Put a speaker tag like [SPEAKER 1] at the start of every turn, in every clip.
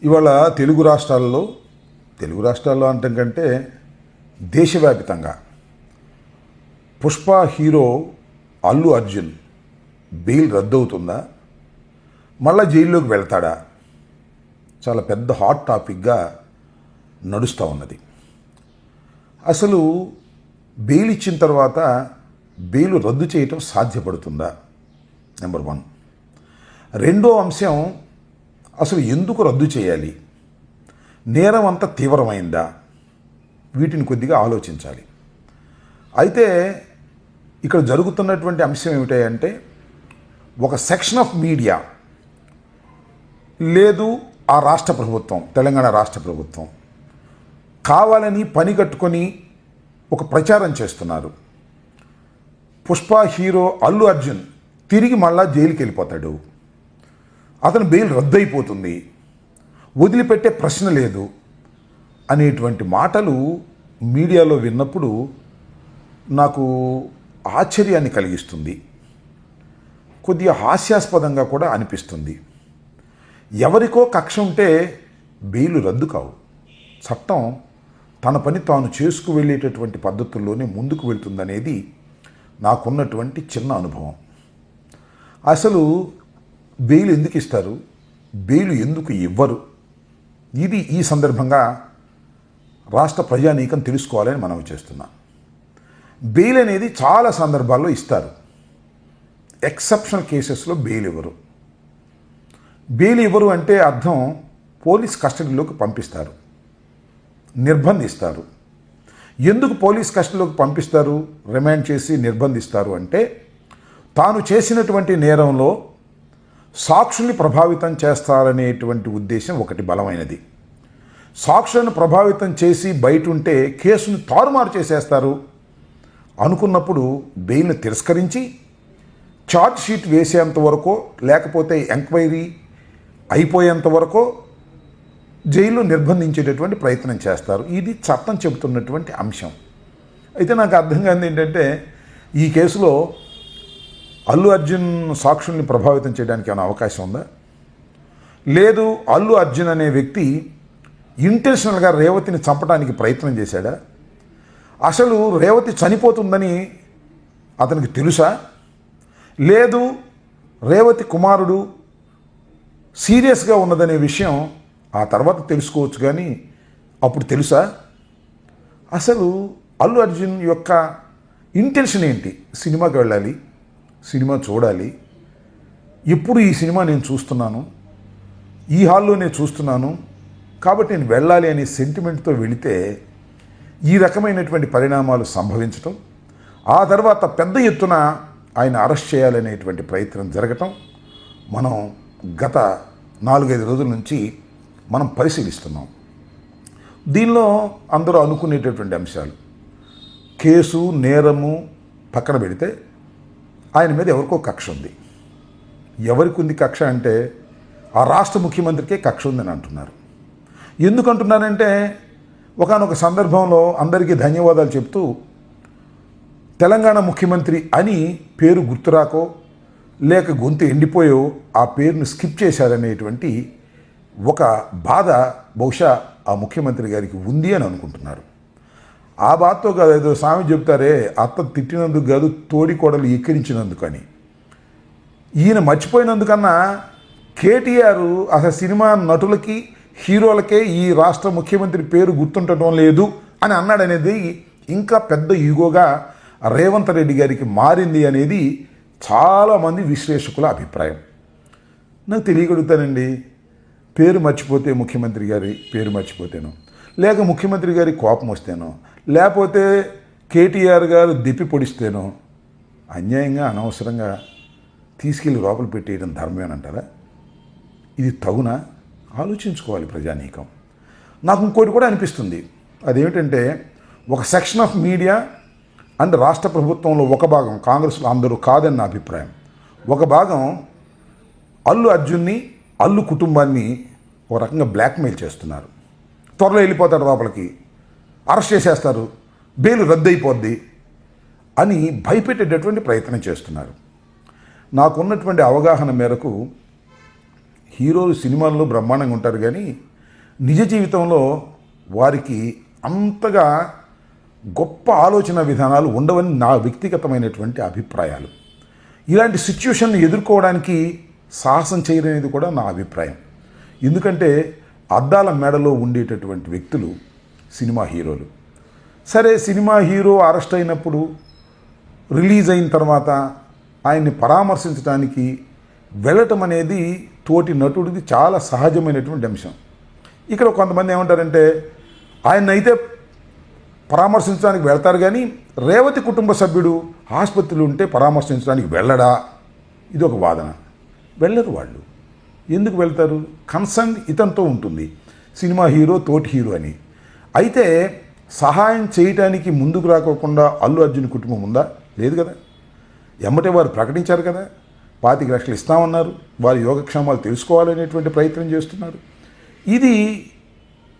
[SPEAKER 1] ఇవాళ తెలుగు రాష్ట్రాల్లో అంటం కంటే దేశవ్యాపితంగా పుష్ప హీరో అల్లు అర్జున్ బెయిల్ రద్దవుతుందా, మళ్ళా జైల్లోకి వెళ్తాడా, చాలా పెద్ద హాట్ టాపిక్గా నడుస్తూ ఉన్నది. అసలు బెయిల్ ఇచ్చిన తర్వాత బెయిల్ రద్దు చేయటం సాధ్యపడుతుందా? నెంబర్ 1. రెండో అంశం, అసలు ఎందుకు రద్దు చేయాలి, నేరం అంత తీవ్రమైందా, వీటిని కొద్దిగా ఆలోచించాలి. అయితే ఇక్కడ జరుగుతున్నటువంటి అంశం ఏమిటంటే, ఒక సెక్షన్ ఆఫ్ మీడియా లేదు ఆ రాష్ట్ర ప్రభుత్వం, తెలంగాణ రాష్ట్ర ప్రభుత్వం కావాలని పని కట్టుకొని ఒక ప్రచారం చేస్తున్నారు. పుష్ప హీరో అల్లు అర్జున్ తిరిగి మళ్ళా జైలుకి వెళ్ళిపోతాడు, అతను బెయిల్ రద్దు అయిపోతుంది, వదిలిపెట్టే ప్రశ్న లేదు అనేటువంటి మాటలు మీడియాలో విన్నప్పుడు నాకు ఆశ్చర్యాన్ని కలిగిస్తుంది, కొద్దిగా హాస్యాస్పదంగా కూడా అనిపిస్తుంది. ఎవరికో కక్ష ఉంటే బెయిల్ రద్దు కావు. చట్టం తన పని తాను చేసుకు వెళ్ళేటటువంటి పద్ధతుల్లోనే ముందుకు వెళ్తుందనేది నాకున్నటువంటి చిన్న అనుభవం. అసలు బెయిల్ ఎందుకు ఇస్తారు, బెయిల్ ఎందుకు ఇవ్వరు, ఇది ఈ సందర్భంగా రాష్ట్ర ప్రజానీకం తెలుసుకోవాలని మనం చేస్తున్నాం. బెయిల్ అనేది చాలా సందర్భాల్లో ఇస్తారు, ఎక్సెప్షనల్ కేసెస్లో బెయిల్ ఇవ్వరు. బెయిల్ ఇవ్వరు అంటే అర్థం పోలీస్ కస్టడీలోకి పంపిస్తారు, నిర్బంధిస్తారు. ఎందుకు పోలీస్ కస్టడీలోకి పంపిస్తారు, రిమాండ్ చేసి నిర్బంధిస్తారు అంటే, తాను చేసినటువంటి నేరంలో సాక్షుల్ని ప్రభావితం చేస్తారనేటువంటి ఉద్దేశం ఒకటి బలమైనది. సాక్షులను ప్రభావితం చేసి బయట ఉంటే కేసును తారుమారు చేసేస్తారు అనుకున్నప్పుడు బెయిల్ని తిరస్కరించి ఛార్జ్ షీట్ వేసేంత వరకు, లేకపోతే ఎంక్వైరీ అయిపోయేంత వరకు జైల్లో నిర్బంధించేటటువంటి ప్రయత్నం చేస్తారు. ఇది చట్టం చెబుతున్నటువంటి అంశం. అయితే నాకు అర్థం కానిది ఏంటంటే, ఈ కేసులో అల్లు అర్జున్ సాక్షుల్ని ప్రభావితం చేయడానికి ఏమైనా అవకాశం ఉందా? లేదు, అల్లు అర్జున్ అనే వ్యక్తి ఇంటెన్షనల్గా రేవతిని చంపడానికి ప్రయత్నం చేశాడా? అసలు రేవతి చనిపోతుందని అతనికి తెలుసా? లేదు, రేవతి కుమారుడు సీరియస్గా ఉన్నదనే విషయం ఆ తర్వాత తెలుసుకోవచ్చు, కానీ అప్పుడు తెలుసా? అసలు అల్లు అర్జున్ యొక్క ఇంటెన్షన్ ఏంటి? సినిమాకి వెళ్ళాలి, సినిమా చూడాలి, ఎప్పుడు ఈ సినిమా నేను చూస్తున్నాను, ఈ హాల్లోనే చూస్తున్నాను కాబట్టి నేను వెళ్ళాలి అనే సెంటిమెంట్తో వెళితే ఈ రకమైనటువంటి పరిణామాలు సంభవించటం, ఆ తర్వాత పెద్ద ఎత్తున ఆయన అరెస్ట్ చేయాలనేటువంటి ప్రయత్నం జరగటం మనం గత 4-5 రోజుల నుంచి మనం పరిశీలిస్తున్నాం. దీనిలో అందరూ అనుకునేటటువంటి అంశాలు, కేసు నేరము పక్కన పెడితే ఆయన మీద ఎవరికో కక్ష ఉంది. ఎవరికి ఉంది కక్ష అంటే, ఆ రాష్ట్ర ముఖ్యమంత్రికే కక్ష ఉందని అంటున్నారు. ఎందుకు అంటున్నారంటే, ఒకానొక సందర్భంలో అందరికీ ధన్యవాదాలు చెప్తూ తెలంగాణ ముఖ్యమంత్రి అని పేరు గుర్తురాకో లేక గొంతు ఎండిపోయో ఆ పేరును స్కిప్ చేశారనేటువంటి ఒక బాధ బహుశా ఆ ముఖ్యమంత్రి గారికి ఉంది అని అనుకుంటున్నారు. ఆ బాధతో కాదు, ఏదో స్వామి చెప్తారే, అత్త తిట్టినందుకు కాదు తోడి కోడలు ఎక్కిరించినందుకు అని. ఈయన మర్చిపోయినందుకన్నా కేటీఆర్ అసలు సినిమా నటులకి హీరోలకే ఈ రాష్ట్ర ముఖ్యమంత్రి పేరు గుర్తుండటం లేదు అని అన్నాడనేది ఇంకా పెద్ద ఈగోగా రేవంత్ రెడ్డి గారికి మారింది అనేది చాలామంది విశ్లేషకుల అభిప్రాయం. నాకు తెలియగలుగుతానండి, పేరు మర్చిపోతే ముఖ్యమంత్రి గారి పేరు మర్చిపోతేనో, లేక ముఖ్యమంత్రి గారి కోపం వస్తేనో, లేకపోతే కేటీఆర్ గారు దెప్పి పొడిస్తేనో అన్యాయంగా అనవసరంగా తీసుకెళ్ళి లోపల పెట్టేయడం ధర్మమేనంటారా? ఇది తగునా? ఆలోచించుకోవాలి ప్రజానీకం. నాకు ఇంకోటి కూడా అనిపిస్తుంది, అదేమిటంటే, ఒక సెక్షన్ ఆఫ్ మీడియా అండ్ రాష్ట్ర ప్రభుత్వంలో ఒక భాగం, కాంగ్రెస్లో అందరూ కాదని నా అభిప్రాయం, ఒక భాగం అల్లు అర్జున్ని, అల్లు కుటుంబాన్ని ఒక రకంగా బ్లాక్మెయిల్ చేస్తున్నారు. త్వరలో వెళ్ళిపోతాడు లోపలికి, అరెస్ట్ చేసేస్తారు, బెయిల్ రద్దు అయిపోద్ది అని భయపెట్టేటటువంటి ప్రయత్నం చేస్తున్నారు. నాకున్నటువంటి అవగాహన మేరకు హీరోలు సినిమాల్లో బ్రహ్మాండంగా ఉంటారు కానీ నిజ జీవితంలో వారికి అంతగా గొప్ప ఆలోచన విధానాలు ఉండవని నా వ్యక్తిగతమైనటువంటి అభిప్రాయాలు. ఇలాంటి సిచ్యువేషన్ని ఎదుర్కోవడానికి సాహసం చేయరనేది కూడా నా అభిప్రాయం. ఎందుకంటే అద్దాల మెడలో ఉండేటటువంటి వ్యక్తులు సినిమా హీరోలు. సరే, సినిమా హీరో అరెస్ట్ అయినప్పుడు రిలీజ్ అయిన తర్వాత ఆయన్ని పరామర్శించడానికి వెళ్ళటం అనేది తోటి నటుడిది చాలా సహజమైనటువంటి అంశం. ఇక్కడ కొంతమంది ఏమంటారంటే ఆయన అయితే పరామర్శించడానికి వెళ్తారు కానీ రేవతి కుటుంబ సభ్యుడు ఆసుపత్రిలో ఉంటే పరామర్శించడానికి వెళ్ళడా, ఇది ఒక వాదన. వెళ్ళరు వాళ్ళు. ఎందుకు వెళ్తారు? కన్సర్న్ ఇతనితో ఉంటుంది, సినిమా హీరో తోటి హీరో అని. అయితే సహాయం చేయటానికి ముందుకు రాకోకుండా అల్లు అర్జున్ కుటుంబం ఉందా? లేదు కదా. ఎమ్మటే వారు ప్రకటించారు కదా, 25 లక్షలు ఇస్తామన్నారు. వారి యోగక్షేమాలు తెలుసుకోవాలనేటువంటి ప్రయత్నం చేస్తున్నారు. ఇది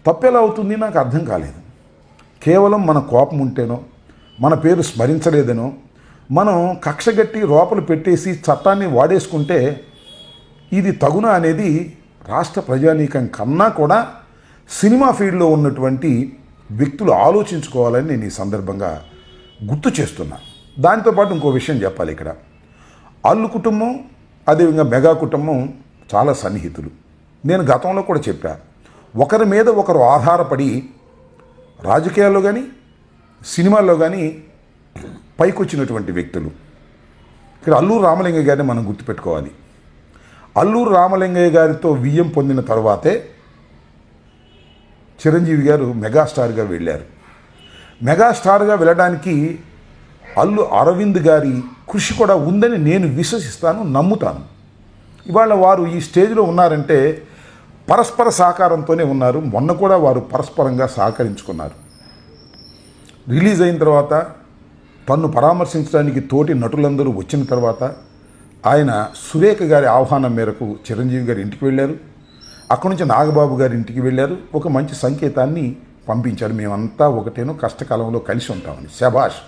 [SPEAKER 1] తప్పెలా అవుతుంది నాకు అర్థం కాలేదు. కేవలం మన కోపం ఉంటేనో, మన పేరు స్మరించలేదనో, మనం కక్షగట్టి లోపల పెట్టేసి చట్టాన్ని వాడేసుకుంటే ఇది తగునా అనేది రాష్ట్ర ప్రజానీకం కన్నా కూడా సినిమా ఫీల్డ్లో ఉన్నటువంటి వ్యక్తులు ఆలోచించుకోవాలని నేను ఈ సందర్భంగా గుర్తు చేస్తున్నా. దాంతోపాటు ఇంకో విషయం చెప్పాలి. ఇక్కడ అల్లు కుటుంబం, అదేవిధంగా మెగా కుటుంబం చాలా సన్నిహితులు. నేను గతంలో కూడా చెప్పా, ఒకరి మీద ఒకరు ఆధారపడి రాజకీయాల్లో కానీ సినిమాల్లో కానీ పైకొచ్చినటువంటి వ్యక్తులు. ఇక్కడ అల్లూరు రామలింగయ్య గారిని మనం గుర్తుపెట్టుకోవాలి. అల్లూరు రామలింగయ్య గారితో వియ్యం పొందిన తర్వాతే చిరంజీవి గారు మెగాస్టార్గా వెళ్ళారు. మెగాస్టార్గా వెళ్ళడానికి అల్లు అరవింద్ గారి కృషి కూడా ఉందని నేను విశ్వసిస్తాను, నమ్ముతాను. ఇవాళ వారు ఈ స్టేజ్లో ఉన్నారంటే పరస్పర సహకారంతోనే ఉన్నారు. మొన్న కూడా వారు పరస్పరంగా సహకరించుకున్నారు. రిలీజ్ అయిన తర్వాత తన్ను పరామర్శించడానికి తోటి నటులందరూ వచ్చిన తర్వాత ఆయన సురేఖ గారి ఆహ్వానం మేరకు చిరంజీవి గారి ఇంటికి వెళ్ళారు. అక్కడి నుంచి నాగబాబు గారి ఇంటికి వెళ్ళారు. ఒక మంచి సంకేతాన్ని పంపించారు, మేమంతా ఒకటేనో కష్టకాలంలో కలిసి ఉంటామని. శభాష్,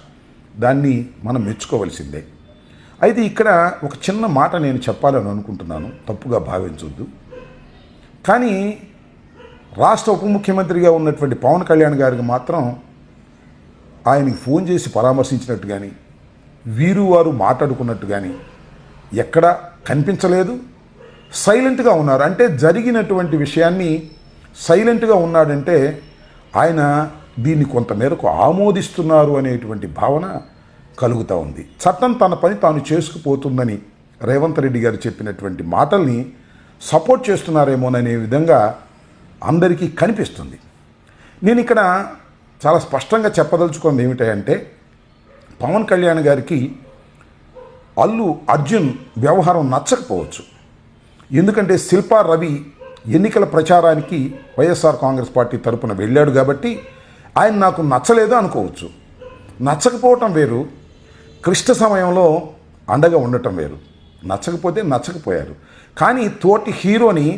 [SPEAKER 1] దాన్ని మనం మెచ్చుకోవలసిందే. అయితే ఇక్కడ ఒక చిన్న మాట నేను చెప్పాలని అనుకుంటున్నాను, తప్పుగా భావించొద్దు. కానీ రాష్ట్ర ఉప ముఖ్యమంత్రిగా ఉన్నటువంటి పవన్ కళ్యాణ్ గారికి మాత్రం ఆయనకి ఫోన్ చేసి పరామర్శించినట్టు కానీ వీరు వారు మాట్లాడుకున్నట్టు కానీ ఎక్కడా కనిపించలేదు. సైలెంట్గా ఉన్నారు. అంటే జరిగినటువంటి విషయాన్ని సైలెంట్గా ఉన్నాడంటే ఆయన దీన్ని కొంతమేరకు ఆమోదిస్తున్నారు అనేటువంటి భావన కలుగుతూ ఉంది. చట్టం తన పని తాను చేసుకుపోతుందని రేవంత్ రెడ్డి గారు చెప్పినటువంటి మాటల్ని సపోర్ట్ చేస్తున్నారేమోననే విధంగా అందరికీ కనిపిస్తుంది. నేను ఇక్కడ చాలా స్పష్టంగా చెప్పదలుచుకుంది ఏమిటంటే పవన్ కళ్యాణ్ గారికి అల్లు అర్జున్ వ్యవహారం నచ్చకపోవచ్చు. ఎందుకంటే శిల్పా రవి ఎన్నికల ప్రచారానికి వైఎస్ఆర్ కాంగ్రెస్ పార్టీ తరపున వెళ్ళాడు కాబట్టి ఆయన నాకు నచ్చలేదు అనుకోవచ్చు. నచ్చకపోవటం వేరు, క్లిష్ట సమయంలో అండగా ఉండటం వేరు. నచ్చకపోతే నచ్చకపోయారు. కానీ తోటి హీరోని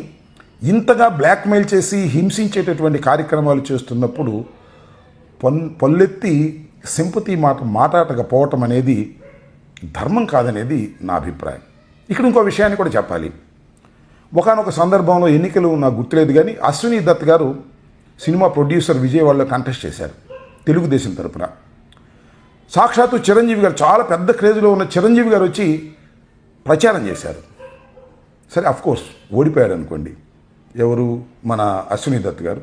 [SPEAKER 1] ఇంతగా బ్లాక్మెయిల్ చేసి హింసించేటటువంటి కార్యక్రమాలు చేస్తున్నప్పుడు పల్లెత్తి సింపతి మాట్లాడకపోవటం అనేది ధర్మం కాదనేది నా అభిప్రాయం. ఇక్కడ ఇంకో విషయాన్ని కూడా చెప్పాలి. ఒకానొక సందర్భంలో ఎన్నికలు నాకు గుర్తులేదు కానీ అశ్విని దత్ గారు సినిమా ప్రొడ్యూసర్ విజయవాడలో కంటెస్ట్ చేశారు తెలుగుదేశం తరపున. సాక్షాత్తు చిరంజీవి గారు, చాలా పెద్ద క్రేజ్లో ఉన్న చిరంజీవి గారు వచ్చి ప్రచారం చేశారు. సరే, అఫ్కోర్స్ ఓడిపోయాడు అనుకోండి, ఎవరు మన అశ్విని దత్ గారు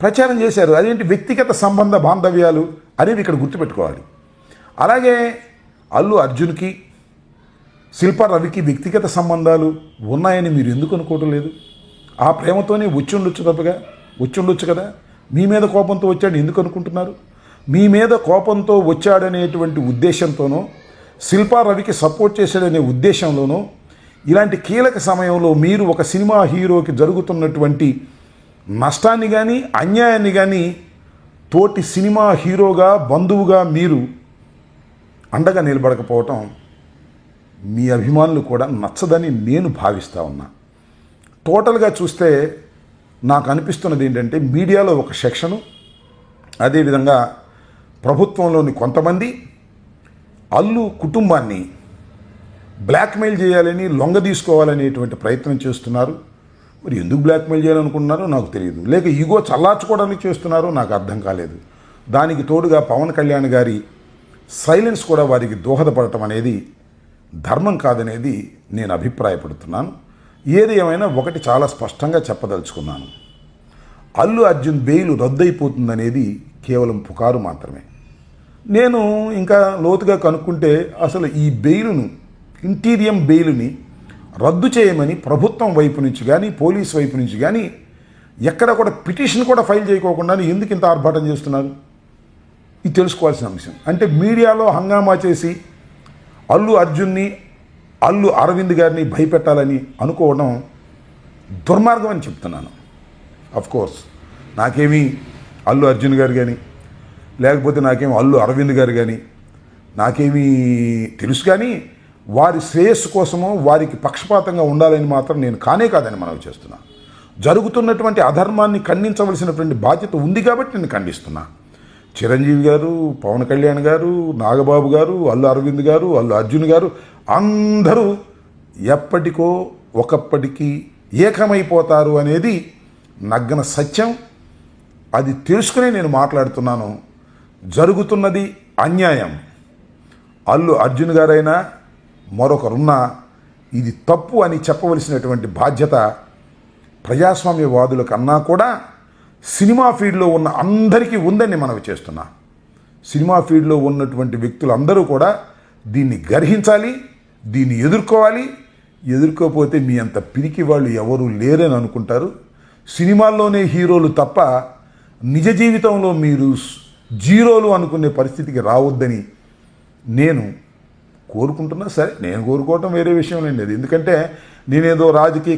[SPEAKER 1] ప్రచారం చేశారు. అదేంటి వ్యక్తిగత సంబంధ బాంధవ్యాలు అనేవి ఇక్కడ గుర్తుపెట్టుకోవాలి. అలాగే అల్లు అర్జున్కి శిల్పా రవికి వ్యక్తిగత సంబంధాలు ఉన్నాయని మీరు ఎందుకు అనుకోవటం లేదు? ఆ ప్రేమతోనే వచ్చి ఉండొచ్చు కదా. మీ మీద కోపంతో వచ్చాడు ఎందుకు అనుకుంటున్నారు? మీ మీద కోపంతో వచ్చాడనేటువంటి ఉద్దేశంతోనో, శిల్పా రవికి సపోర్ట్ చేశాడనే ఉద్దేశంలోనో, ఇలాంటి కీలక సమయంలో మీరు ఒక సినిమా హీరోకి జరుగుతున్నటువంటి నష్టాన్ని కానీ అన్యాయాన్ని కానీ తోటి సినిమా హీరోగా బంధువుగా మీరు అండగా నిలబడకపోవటం మీ అభిమానులు కూడా నచ్చదని నేను భావిస్తూ ఉన్నా. టోటల్గా చూస్తే నాకు అనిపిస్తున్నది ఏంటంటే మీడియాలో ఒక సెక్షను, అదేవిధంగా ప్రభుత్వంలోని కొంతమంది అల్లు కుటుంబాన్ని బ్లాక్మెయిల్ చేయాలని, లొంగ తీసుకోవాలనేటువంటి ప్రయత్నం చేస్తున్నారు. మరి ఎందుకు బ్లాక్మెయిల్ చేయాలనుకుంటున్నారో నాకు తెలియదు, లేక ఈగో చల్లార్చుకోవడానికి చేస్తున్నారో నాకు అర్థం కాలేదు. దానికి తోడుగా పవన్ కళ్యాణ్ గారి సైలెన్స్ కూడా వారికి దోహదపడటం అనేది ధర్మం కాదనేది నేను అభిప్రాయపడుతున్నాను. ఏది ఏమైనా ఒకటి చాలా స్పష్టంగా చెప్పదలుచుకున్నాను. అల్లు అర్జున్ బెయిల్ రద్దయిపోతుందనేది కేవలం పుకారు మాత్రమే. నేను ఇంకా లోతుగా కనుక్కుంటే అసలు ఈ బెయిలును, ఇంటీరియం బెయిలుని రద్దు చేయమని ప్రభుత్వం వైపు నుంచి కానీ పోలీస్ వైపు నుంచి కానీ ఎక్కడ కూడా పిటిషన్ కూడా ఫైల్ చేయకోకుండా ఎందుకు ఇంత ఆర్భాటం చేస్తున్నారు? ఇది తెలుసుకోవాల్సిన అంశం. అంటే మీడియాలో హంగామా చేసి అల్లు అర్జున్ని, అల్లు అరవింద్ గారిని భయపెట్టాలని అనుకోవడం దుర్మార్గం అని చెప్తున్నాను. కోర్స్ నాకేమీ అల్లు అర్జున్ గారు కానీ, లేకపోతే నాకేమీ అల్లు అరవింద్ గారు కానీ నాకేమీ తెలుసు, కానీ వారి శ్రేయస్సు కోసమో వారికి పక్షపాతంగా ఉండాలని మాత్రం నేను కాదని మనవి చేస్తున్నా. జరుగుతున్నటువంటి అధర్మాన్ని ఖండించవలసినటువంటి బాధ్యత ఉంది కాబట్టి నేను ఖండిస్తున్నా. చిరంజీవి గారు, పవన్ కళ్యాణ్ గారు, నాగబాబు గారు, అల్లు అరవింద్ గారు, అల్లు అర్జున్ గారు అందరూ ఎప్పటికో ఒకప్పటికి ఏకమైపోతారు అనేది నగ్న సత్యం. అది తెలుసుకునే నేను మాట్లాడుతున్నాను. జరుగుతున్నది అన్యాయం. అల్లు అర్జున్ గారైనా మరొకరున్నా ఇది తప్పు అని చెప్పవలసినటువంటి బాధ్యత ప్రజాస్వామ్యవాదుల కన్నా కూడా సినిమా ఫీల్డ్లో ఉన్న అందరికీ ఉందని మనవి చేస్తున్నా. సినిమా ఫీల్డ్లో ఉన్నటువంటి వ్యక్తులందరూ కూడా దీన్ని గ్రహించాలి, దీన్ని ఎదుర్కోవాలి. ఎదుర్కోకపోతే మీ అంత పిరికి వాళ్ళు ఎవరూ లేరని అనుకుంటారు. సినిమాల్లోనే హీరోలు తప్ప నిజ జీవితంలో మీరు జీరోలు అనుకునే పరిస్థితికి రావద్దని నేను కోరుకుంటున్నా. సరే, నేను కోరుకోవటం వేరే విషయం లేదు. ఎందుకంటే నేనేదో రాజకీయ